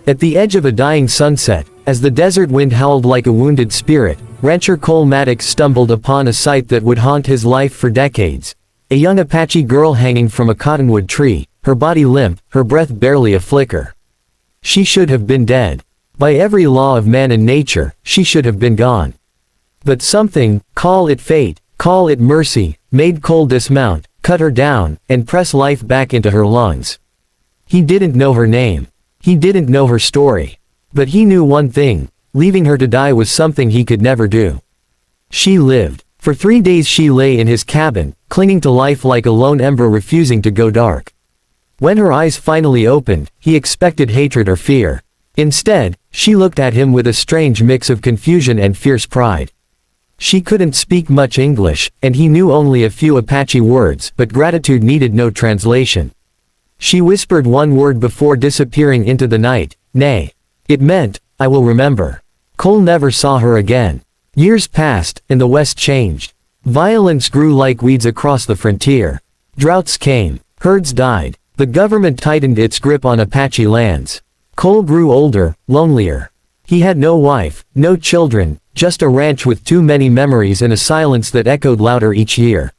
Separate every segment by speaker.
Speaker 1: At the edge of a dying sunset, as the desert wind howled like a wounded spirit, rancher Cole Maddox stumbled upon a sight that would haunt his life for decades. A young Apache girl hanging from a cottonwood tree, her body limp, her breath barely a flicker. She should have been dead. By every law of man and nature, she should have been gone. But something, call it fate, call it mercy, made Cole dismount, cut her down, and press life back into her lungs. He didn't know her name. He didn't know her story. But he knew one thing: leaving her to die was something he could never do. She lived. For 3 days she lay in his cabin, clinging to life like a lone ember refusing to go dark. When her eyes finally opened, he expected hatred or fear. Instead, she looked at him with a strange mix of confusion and fierce pride. She couldn't speak much English, and he knew only a few Apache words, but gratitude needed no translation. She whispered one word before disappearing into the night: nay. It meant, I will remember. Cole never saw her again. Years passed, and the West changed. Violence grew like weeds across the frontier. Droughts came. Herds died. The government tightened its grip on Apache lands. Cole grew older, lonelier. He had no wife, no children, just a ranch with too many memories and a silence that echoed louder each year.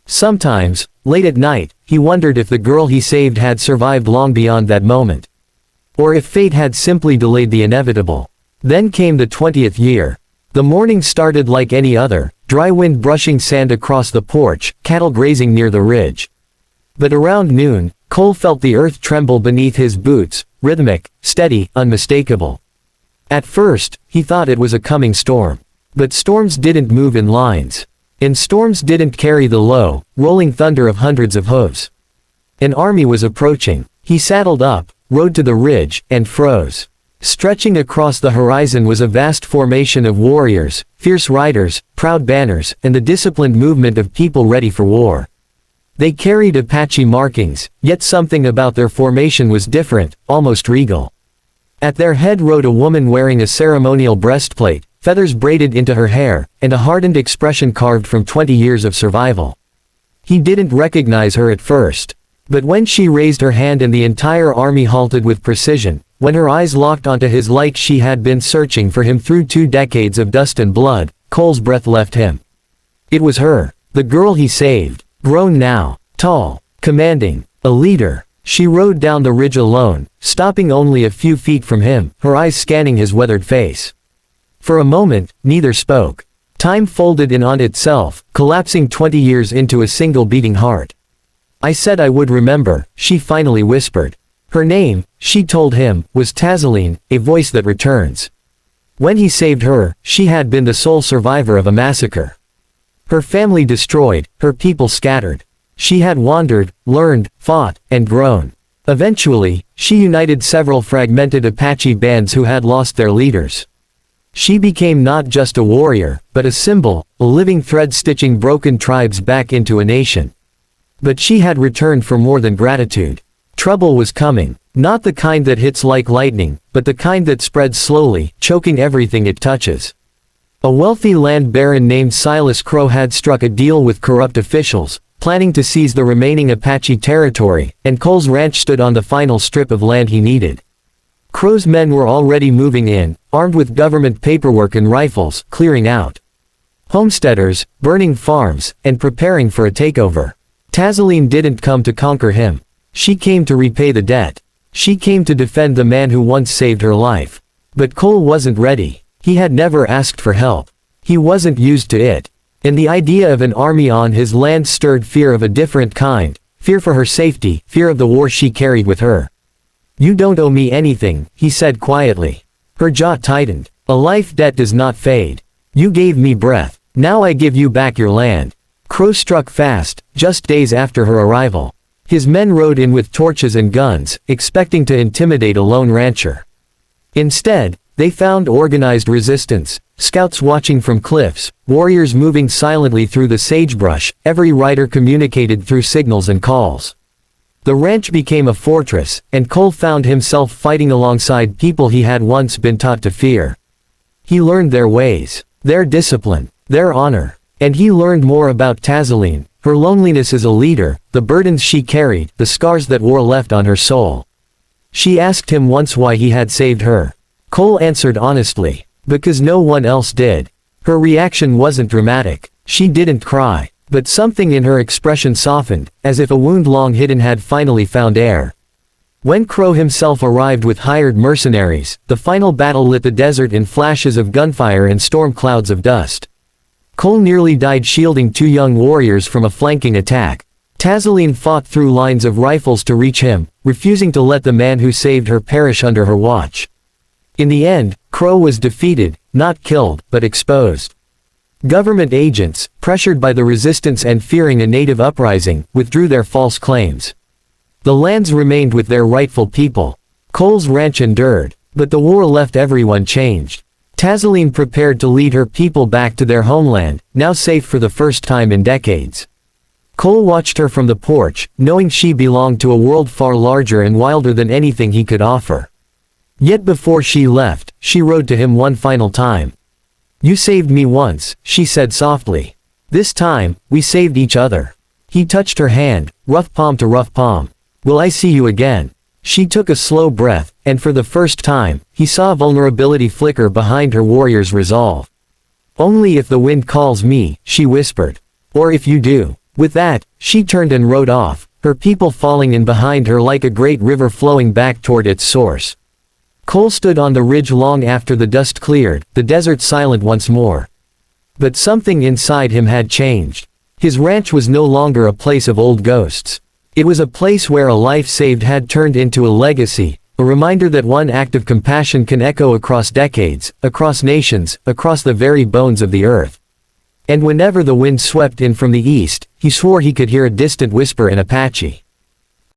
Speaker 1: Sometimes, late at night, he wondered if the girl he saved had survived long beyond that moment. Or if fate had simply delayed the inevitable. Then came the 20th year. The morning started like any other, dry wind brushing sand across the porch, cattle grazing near the ridge. But around noon, Cole felt the earth tremble beneath his boots, rhythmic, steady, unmistakable. At first, he thought it was a coming storm. But storms didn't move in lines. And storms didn't carry the low, rolling thunder of hundreds of hooves. An army was approaching. He saddled up, rode to the ridge, and froze. Stretching across the horizon was a vast formation of warriors, fierce riders, proud banners, and the disciplined movement of people ready for war. They carried Apache markings, yet something about their formation was different, almost regal. At their head rode a woman wearing a ceremonial breastplate, feathers braided into her hair, and a hardened expression carved from 20 years of survival. He didn't recognize her at first. But when she raised her hand and the entire army halted with precision, when her eyes locked onto his like she had been searching for him through 2 decades of dust and blood, Cole's breath left him. It was her, the girl he saved, grown now, tall, commanding, a leader. She rode down the ridge alone, stopping only a few feet from him, her eyes scanning his weathered face. For a moment, neither spoke. Time folded in on itself, collapsing 20 years into a single beating heart. I said I would remember, she finally whispered. Her name, she told him, was Tazeline, a voice that returns. When he saved her, she had been the sole survivor of a massacre. Her family destroyed, her people scattered. She had wandered, learned, fought, and grown. Eventually, she united several fragmented Apache bands who had lost their leaders. She became not just a warrior, but a symbol, a living thread stitching broken tribes back into a nation. But she had returned for more than gratitude. Trouble was coming, not the kind that hits like lightning, but the kind that spreads slowly, choking everything it touches. A wealthy land baron named Silas Crow had struck a deal with corrupt officials, planning to seize the remaining Apache territory, and Cole's ranch stood on the final strip of land he needed. Crow's men were already moving in, armed with government paperwork and rifles, clearing out homesteaders, burning farms, and preparing for a takeover. Tazeline didn't come to conquer him. She came to repay the debt. She came to defend the man who once saved her life. But Cole wasn't ready. He had never asked for help. He wasn't used to it. And the idea of an army on his land stirred fear of a different kind, fear for her safety, fear of the war she carried with her. You don't owe me anything, he said quietly. Her jaw tightened. A life debt does not fade. You gave me breath. Now I give you back your land. Crow struck fast, just days after her arrival. His men rode in with torches and guns, expecting to intimidate a lone rancher. Instead, they found organized resistance, scouts watching from cliffs, warriors moving silently through the sagebrush, every rider communicated through signals and calls. The ranch became a fortress, and Cole found himself fighting alongside people he had once been taught to fear. He learned their ways, their discipline, their honor. And he learned more about Tazeline, her loneliness as a leader, the burdens she carried, the scars that war left on her soul. She asked him once why he had saved her. Cole answered honestly. Because no one else did. Her reaction wasn't dramatic. She didn't cry. But something in her expression softened, as if a wound long hidden had finally found air. When Crow himself arrived with hired mercenaries, the final battle lit the desert in flashes of gunfire and storm clouds of dust. Cole nearly died shielding two young warriors from a flanking attack. Tazaline fought through lines of rifles to reach him, refusing to let the man who saved her perish under her watch. In the end, Crow was defeated, not killed, but exposed. Government agents, pressured by the resistance and fearing a native uprising, withdrew their false claims. The lands remained with their rightful people. Cole's ranch endured, but the war left everyone changed. Tazaline prepared to lead her people back to their homeland, now safe for the first time in decades. Cole watched her from the porch, knowing she belonged to a world far larger and wilder than anything he could offer. Yet before she left, she wrote to him one final time. "You saved me once," she said softly. "This time, we saved each other." He touched her hand, rough palm to rough palm. "Will I see you again?" She took a slow breath, and for the first time, he saw vulnerability flicker behind her warrior's resolve. "Only if the wind calls me," she whispered. "Or if you do." With that, she turned and rode off, her people falling in behind her like a great river flowing back toward its source. Cole stood on the ridge long after the dust cleared, the desert silent once more. But something inside him had changed. His ranch was no longer a place of old ghosts. It was a place where a life saved had turned into a legacy, a reminder that one act of compassion can echo across decades, across nations, across the very bones of the earth. And whenever the wind swept in from the east, he swore he could hear a distant whisper in Apache.